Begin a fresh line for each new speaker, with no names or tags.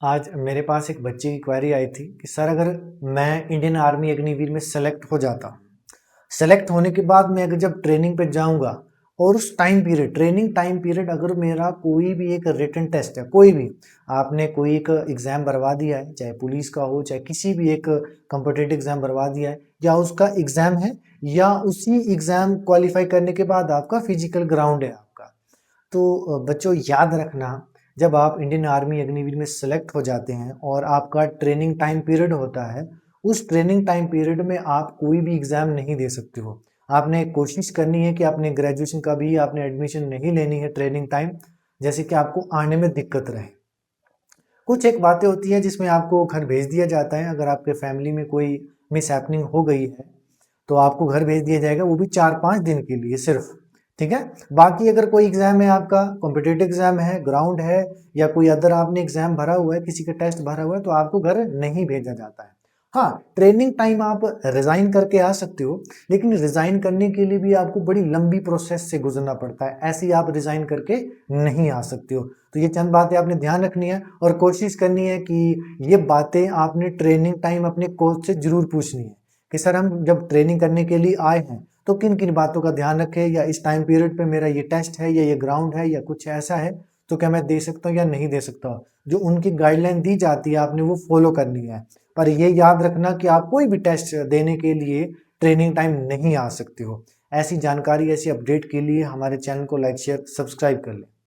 आज मेरे पास एक बच्चे की क्वेरी आई थी कि सर अगर मैं इंडियन आर्मी अग्निवीर में सेलेक्ट हो जाता, सेलेक्ट होने के बाद मैं अगर जब ट्रेनिंग पे जाऊंगा और उस time period training time period अगर मेरा कोई भी एक रिटन टेस्ट है, कोई भी आपने कोई एक एग्जाम भरवा दिया है, चाहे पुलिस का हो चाहे किसी भी एक कॉम्पिटिटिव एग्जाम भरवा दिया है, या उसका एग्जाम है या उसी एग्जाम क्वालिफाई करने के बाद आपका फिजिकल ग्राउंड है आपका, तो बच्चों याद रखना, जब आप इंडियन आर्मी अग्निवीर में सेलेक्ट हो जाते हैं और आपका ट्रेनिंग टाइम पीरियड होता है, उस ट्रेनिंग टाइम पीरियड में आप कोई भी एग्जाम नहीं दे सकते हो। आपने कोशिश करनी है कि आपने ग्रेजुएशन का भी आपने एडमिशन नहीं लेनी है ट्रेनिंग टाइम, जैसे कि आपको आने में दिक्कत रहे। कुछ एक बातें होती है जिसमें आपको घर भेज दिया जाता है, अगर आपके फैमिली में कोई मिस हैपनिंग हो गई है तो आपको घर भेज दिया जाएगा, वो भी 4-5 दिन के लिए सिर्फ। ठीक है। बाकी अगर कोई एग्जाम है, आपका कॉम्पिटेटिव एग्जाम है, ग्राउंड है, या कोई अदर आपने एग्जाम भरा हुआ है, किसी का टेस्ट भरा हुआ है, तो आपको घर नहीं भेजा जाता है। हाँ, ट्रेनिंग टाइम आप रिजाइन करके आ सकते हो, लेकिन रिजाइन करने के लिए भी आपको बड़ी लंबी प्रोसेस से गुजरना पड़ता है, ऐसे ही आप रिजाइन करके नहीं आ सकते हो। तो ये चंद बातें आपने ध्यान रखनी है और कोशिश करनी है कि ये बातें आपने ट्रेनिंग टाइम अपने कोच से जरूर पूछनी है कि सर हम जब ट्रेनिंग करने के लिए आए हैं तो किन किन बातों का ध्यान रखें, या इस टाइम पीरियड पे मेरा ये टेस्ट है या ये ग्राउंड है या कुछ ऐसा है, तो क्या मैं दे सकता हूँ या नहीं दे सकता। जो उनकी गाइडलाइन दी जाती है आपने वो फॉलो करनी है। पर ये याद रखना कि आप कोई भी टेस्ट देने के लिए ट्रेनिंग टाइम नहीं आ सकते हो। ऐसी जानकारी, ऐसी अपडेट के लिए हमारे चैनल को लाइक शेयर सब्सक्राइब कर लें।